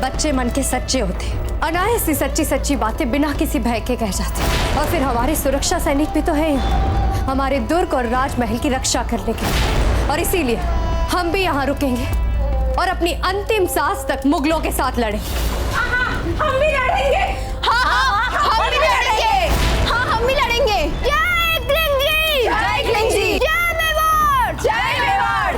बच्चे मन के सच्चे होते, अनायास सी सच्ची सच्ची बातें बिना किसी भय के कह जाते। और फिर हमारे सुरक्षा सैनिक भी तो है यहाँ, हमारे दुर्ग और राजमहल की रक्षा करने के लिए। और इसीलिए हम भी यहाँ रुकेंगे और अपनी अंतिम सांस तक मुगलों के साथ लड़ेंगे। हम भी लड़ेंगे। हाँ, हम भी लड़ेंगे। हाँ, हम भी लड़ेंगे। जय एकलिंग जी, जय एकलिंग जी, जय मेवाड़, जय मेवाड़।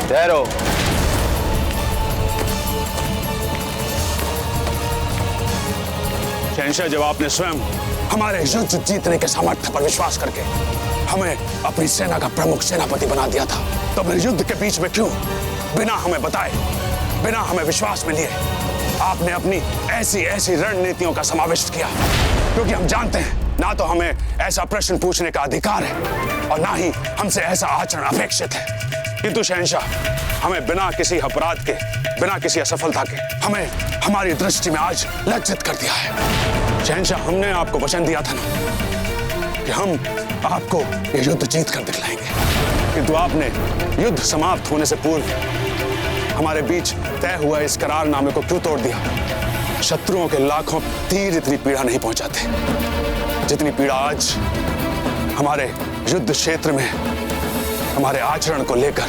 ठहरो। शहंशाह, जब आपने स्वयं हमारे युद्ध जीतने के सामर्थ्य पर विश्वास करके हमें अपनी सेना का प्रमुख सेनापति बना दिया था, तो फिर युद्ध के बीच में क्यों बिना हमें बताए, बिना हमें विश्वास में लिए आपने अपनी ऐसी ऐसी रणनीतियों का समावेश किया? क्योंकि हम जानते हैं ना तो हमें ऐसा प्रश्न पूछने का अधिकार है और ना ही हमसे ऐसा आचरण अपेक्षित है, किंतु शहंशाह हमें बिना किसी अपराध के, बिना किसी असफलता के हमें हमारी दृष्टि में आज लज्जित कर दिया है। शहंशाह, हमने आपको वचन दिया था ना कि हम आपको ये युद्ध जीत कर दिखलाएंगे, किंतु आपने युद्ध समाप्त होने से पूर्व हमारे बीच तय हुआ इस करारनामे को क्यों तोड़ दिया? शत्रुओं के लाखों तीर इतनी पीड़ा नहीं पहुंचाते जितनी पीड़ा आज हमारे युद्ध क्षेत्र में हमारे आचरण को लेकर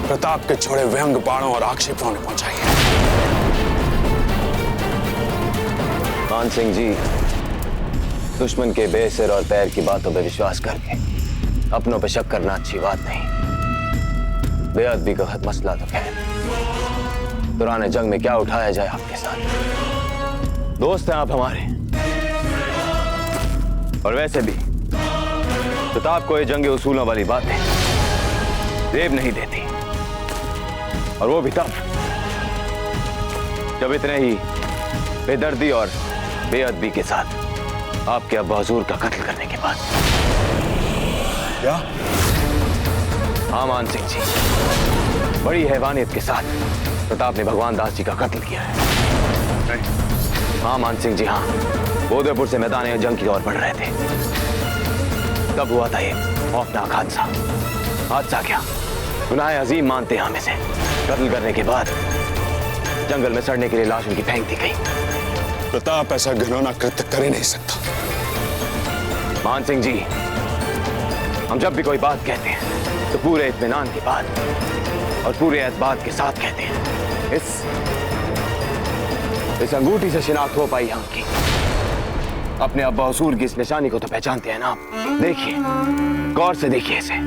प्रताप के छोड़े व्यंग बाणों और आक्षेपों ने पहुंचाई है। मान सिंह जी, दुश्मन के बेसिर और पैर की बातों पर विश्वास करके अपनों पे शक करना अच्छी बात नहीं। बेअदबी का खत मसला तो खैर, पुराने जंग में क्या उठाया जाए आपके साथ। दोस्त हैं आप हमारे, और वैसे भी प्रताप को ये जंगे उसूलों वाली बातें देव नहीं देती, और वो भी तब जब इतने ही बेदर्दी और बेअदबी के साथ आपके अब्बा हुजूर का कत्ल करने के बाद। क्या? हाँ मान सिंह जी, बड़ी हैवानियत के साथ प्रताप ने भगवान दास जी का कत्ल किया है। हाँ मान सिंह जी, हाँ, उदयपुर से मैदान जंग की ओर बढ़ रहे थे, तब हुआ था ये खौफनाक हादसा। हादसा क्या, गुनाह अजीम मानते हैं हमें से। कत्ल करने के बाद जंगल में सड़ने के लिए लाश उनकी फेंक दी गई। प्रताप ऐसा घिनौना कृत्य कर ही नहीं सकता। मान सिंह जी, हम जब भी कोई बात कहते हैं तो पूरे इत्मीनान के बाद और पूरे एतबार के साथ कहते हैं। इस अंगूठी से शिनाख्त हो पाई हमकी। अपने अब्बा हुजूर की इस निशानी को तो पहचानते हैं ना आप? देखिए, गौर से देखिए इसे।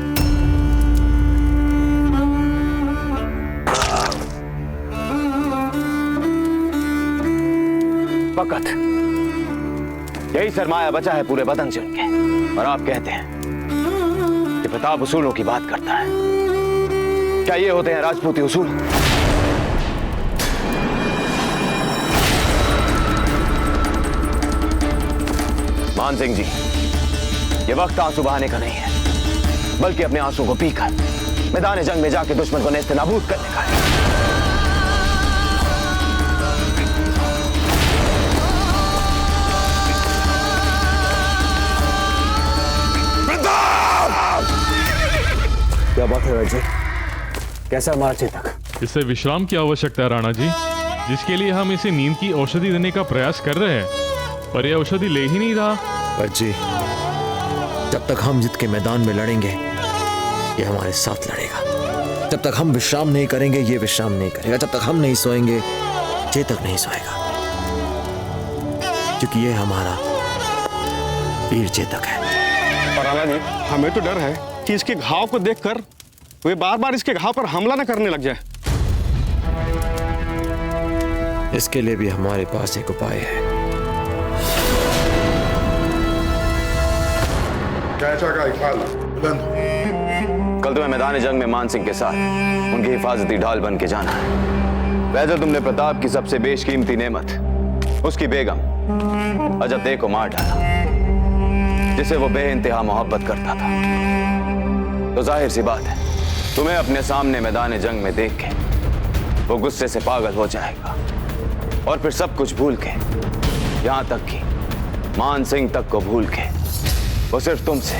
फकत यही सरमाया बचा है पूरे बदन से उनके, और आप कहते हैं कि प्रताप उसूलों की बात करता है। क्या ये होते हैं राजपूती उसूल? मान सिंह जी, ये वक्त आंसू बहाने का नहीं है, बल्कि अपने आंसू को पीकर मैदान जंग में जाके दुश्मन को नेस्त नाबूद करने का है। क्या बात है राजी? कैसा हमारा चेतक? इसे विश्राम की आवश्यकता है राणा जी, जिसके लिए हम इसे नींद की औषधि देने का प्रयास कर रहे हैं, पर यह औषधि ले ही नहीं रहा। जी, जब तक हम जिद के मैदान में लड़ेंगे ये हमारे साथ लड़ेगा। जब तक हम विश्राम नहीं करेंगे ये विश्राम नहीं करेगा। जब तक हम नहीं सोएंगे चेतक नहीं सोएगा, क्योंकि ये हमारा वीर चेतक है। पर राणा जी, हमें तो डर है कि इसके घाव को देखकर वे बार बार इसके घाव पर हमला न करने लग जाए। इसके लिए भी हमारे पास एक उपाय है। कल तुम्हें मैदान जंग में मान सिंह के साथ उनकी हिफाजती ढाल बन के जाना है। वैसे तुमने प्रताप की सबसे बेशकीमती नेमत, उसकी बेगम अजब दे को मार डाला, जिसे वो बेइंतहा मोहब्बत करता था। तो जाहिर सी बात है, तुम्हें अपने सामने मैदान जंग में देख के वो गुस्से से पागल हो जाएगा और फिर सब कुछ भूल के, यहां तक कि मान सिंह तक को भूल के, वो सिर्फ तुमसे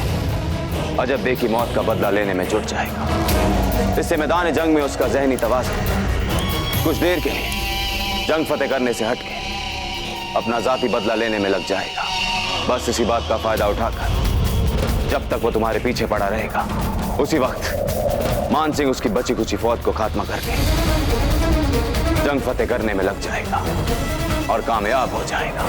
अजब बे की मौत का बदला लेने में जुट जाएगा। इससे मैदान जंग में उसका जहनी तवाज़ुन कुछ देर के लिए जंग फतेह करने से हटके अपना जाती बदला लेने में लग जाएगा। बस इसी बात का फायदा उठाकर जब तक वो तुम्हारे पीछे पड़ा रहेगा, उसी वक्त मान सिंह उसकी बची कुची फौज को खात्मा करके जंग फतेह करने में लग जाएगा और कामयाब हो जाएगा।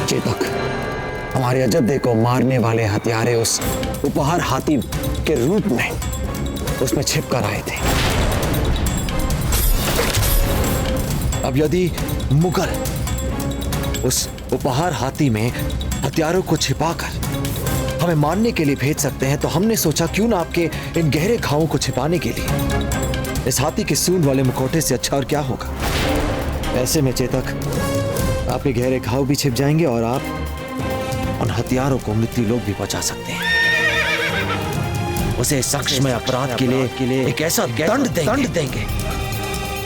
चेतक, हमारे अजब दे को मारने वाले हत्यारे उस उपहार हाथी के रूप में उसमें छिप कर आए थे। अब यदि मुगल उस उपहार हाथी में हथियारों को छिपाकर हमें मारने के लिए भेज सकते हैं, तो हमने सोचा क्यों ना आपके इन गहरे घावों को छिपाने के लिए इस हाथी के सूंड वाले मुखौटे से अच्छा और क्या होगा। ऐसे में चेतक, आपके गहरे घाव भी छिप जाएंगे और आप उन हथियारों को मृत्यु लोक भी पहुंचा सकते हैं। उसे सक्षम अपराध के लिए एक ऐसा दंड देंगे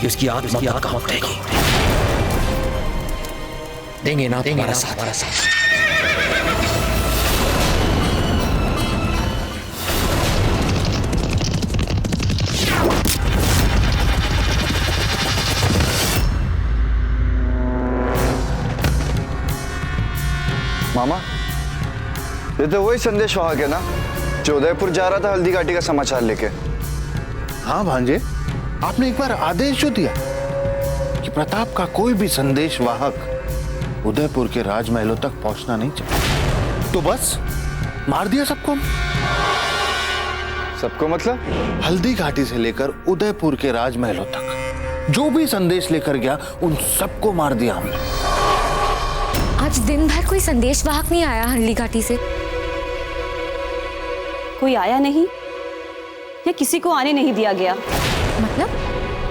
कि उसकी आत्मा कांप उठेगी। देंगे ना हमारा साथ। मामा, ये तो वही संदेश वाहक है ना जो उदयपुर जा रहा था हल्दी घाटी का समाचार लेके। हाँ भांजे, आपने एक बार आदेश जो दिया कि प्रताप का कोई भी संदेश वाहक उदयपुर के राजमहलों तक पहुंचना नहीं चाहिए, तो बस मार दिया सबको। सबको मतलब? हल्दी घाटी से लेकर उदयपुर के राजमहलों तक जो भी संदेश लेकर गया, उन सबको मार दिया हमने। आज दिन भर कोई संदेश वाहक नहीं आया हल्दी घाटी से। कोई आया नहीं या किसी को आने नहीं दिया गया?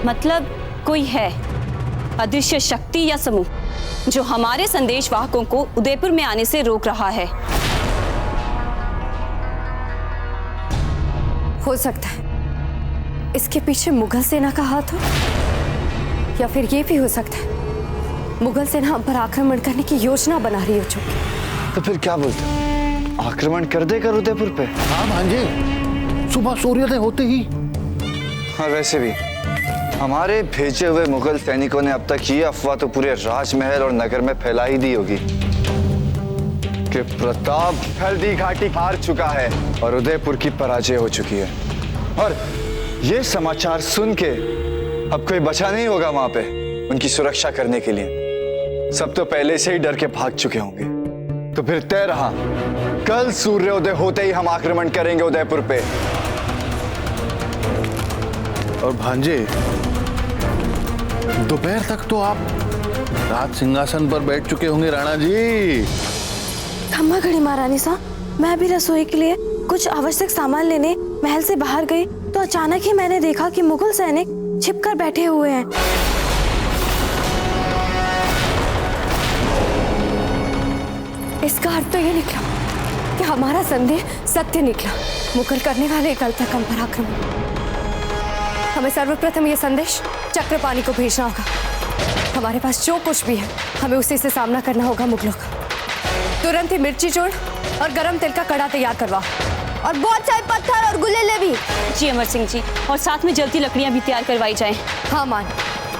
मतलब कोई है, अदृश्य शक्ति या समूह जो हमारे संदेश वाहकों को उदयपुर में आने से रोक रहा है। हो सकता है इसके पीछे मुगल सेना का हाथ हो, या फिर ये भी हो सकता है मुगल सेना हम पर आक्रमण करने की योजना बना रही हो चुकी। तो फिर क्या बोलते, आक्रमण कर देकर उदयपुर पे? हाँ भांजे, सुबह सूर्योदय होते ही। हाँ, वैसे भी हमारे भेजे हुए मुगल सैनिकों ने अब तक ये अफवाह तो पूरे राजमहल और नगर में फैला ही दी होगी कि प्रताप हल्दी घाटी हार चुका है और उदयपुर की पराजय हो चुकी है। और ये समाचार सुन के अब कोई बचा नहीं होगा वहां पे उनकी सुरक्षा करने के लिए। सब तो पहले से ही डर के भाग चुके होंगे। तो फिर तय रहा, कल सूर्योदय होते ही हम आक्रमण करेंगे उदयपुर पे। और भांजे, दोपहर तक तो आप राज सिंहासन पर बैठ चुके होंगे राणा जी। खम्मा घड़ी महारानी साहब, मैं भी रसोई के लिए कुछ आवश्यक सामान लेने महल से बाहर गई तो अचानक ही मैंने देखा कि मुगल सैनिक छिपकर बैठे हुए हैं। इसका अर्थ तो ये निकला कि हमारा संदेह सत्य निकला। मुगल करने वाले कल तक हम पर आक्रमण। हमें सर्वप्रथम ये संदेश चक्रपाणी को भेजना होगा। हमारे पास जो कुछ भी है हमें उसी से सामना करना होगा मुगलों का। तुरंत ही मिर्ची चूर्ण और गरम तेल का कड़ा तैयार करवाओ, और बहुत सारे पत्थर और गुलेले भी। जी अमर सिंह जी, और साथ में जल्दी लकड़ियां भी तैयार करवाई जाएं। हाँ मान,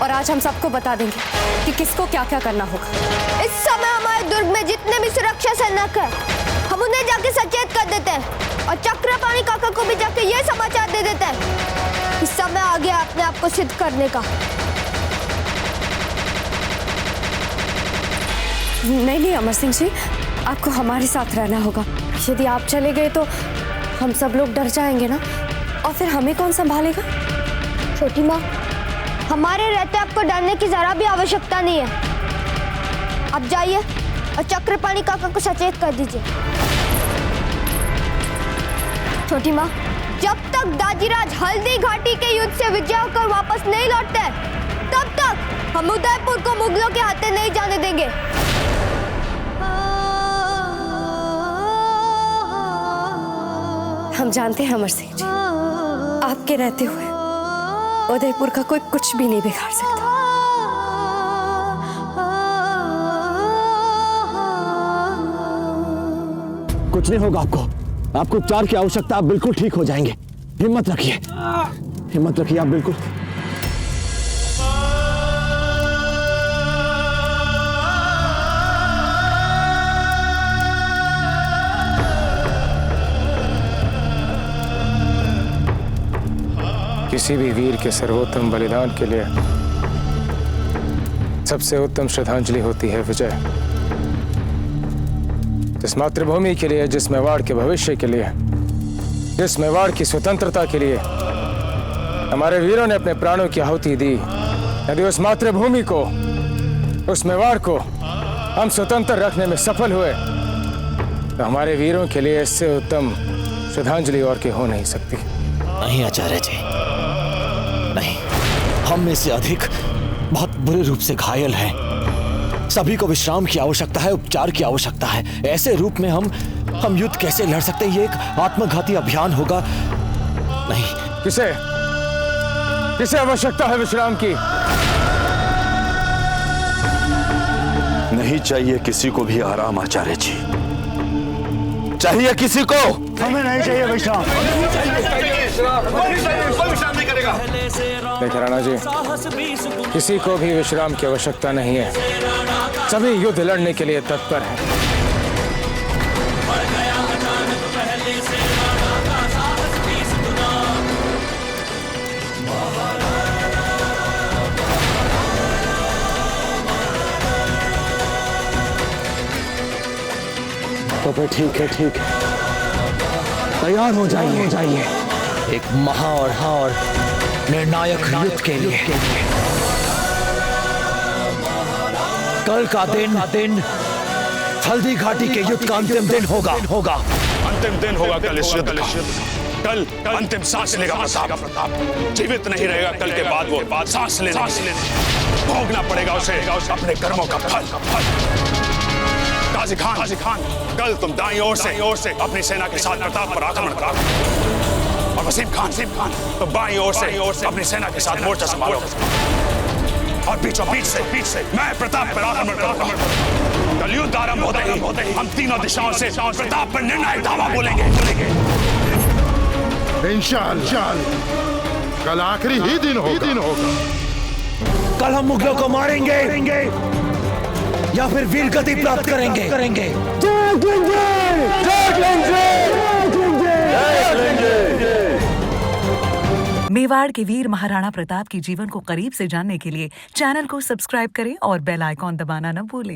और आज हम सबको बता देंगे कि किसको क्या क्या करना होगा। इस समय हमारे दुर्ग में जितने भी सुरक्षा सैनिक हैं, हम उन्हें जाके सचेत कर देते हैं और चक्रपाणी काका को भी जाके ये समाचार दे देते हैं। इस समय आ गया अपने आप को सिद्ध करने का। नहीं अमर सिंह जी, आपको हमारे साथ रहना होगा। यदि आप चले गए तो हम सब लोग डर जाएंगे ना, और फिर हमें कौन संभालेगा? छोटी माँ, हमारे रहते आपको डरने की जरा भी आवश्यकता नहीं है। अब जाइए और चक्रपाणी काका को सचेत कर दीजिए। छोटी माँ, जब तक दाजीराज हल्दी घाटी के युद्ध से विजय होकर वापस नहीं लौटते, तब तक हम उदयपुर को मुगलों के हाथे नहीं जाने देंगे। हम जानते हैं अमर सिंह जी, आपके रहते हुए उदयपुर का कोई कुछ भी नहीं बिगाड़ सकता। कुछ नहीं होगा आपको उपचार की आवश्यकता, आप बिल्कुल ठीक हो जाएंगे। हिम्मत रखिए, हिम्मत रखिए आप बिल्कुल। किसी भी वीर के सर्वोत्तम बलिदान के लिए सबसे उत्तम श्रद्धांजलि होती है विजय। जिस मातृभूमि के लिए, जिस मेवाड़ के भविष्य के लिए, जिस मेवाड़ की स्वतंत्रता के लिए हमारे वीरों ने अपने प्राणों की आहुति दी, यदि उस मातृभूमि को, उस मेवाड़ को हम स्वतंत्र रखने में सफल हुए तो हमारे वीरों के लिए इससे उत्तम श्रद्धांजलि और की हो नहीं सकती। नहीं आचार्य जी, नहीं, हम में से अधिक बहुत बुरे रूप से घायल हैं। सभी को विश्राम की आवश्यकता है, उपचार की आवश्यकता है। ऐसे रूप में हम युद्ध कैसे लड़ सकते हैं? ये एक आत्मघाती अभियान होगा। नहीं। किसे आवश्यकता है विश्राम की? नहीं चाहिए किसी को भी आराम आचार्य जी। चाहिए किसी को? हमें नहीं चाहिए विश्राम। देखिए राणा जी, किसी को भी विश्राम की आवश्यकता नहीं है। सभी युद्ध लड़ने के लिए तत्पर हैं। तो फिर ठीक है, तैयार हो जाइए एक महा और निर्णायक युद्ध के लिए। कल का दिन हल्दी घाटी के युद्ध का अंतिम दिन होगा। अंतिम दिन होगा कल इस युद्ध का। कल अंतिम सांस लेगा प्रताप। जीवित नहीं रहेगा कल के बाद वो सांस लेने भोगना पड़ेगा उसे अपने कर्मों का फल। गाजी खान, कल तुम दाईं ओर से अपनी सेना के साथ प्रताप पर आक्रमण करो और वसीम खान तुम बाईं ओर से अपनी सेना के साथ मोर्चा संभालो और बीच से मैं प्रताप पर आक्रमण करूंगा। कल युद्ध आरंभ होते ही हम तीनों दिशाओं से प्रताप पर निर्णायक धावा बोलेंगे। इंशाअल्लाह कल आखिरी ही दिन होगा। कल हम मुगलों को मारेंगे या फिर वीर गति प्राप्त करेंगे। मेवाड़ के वीर महाराणा प्रताप के जीवन को करीब से जानने के लिए चैनल को सब्सक्राइब करें और बेल आइकॉन दबाना न भूलें।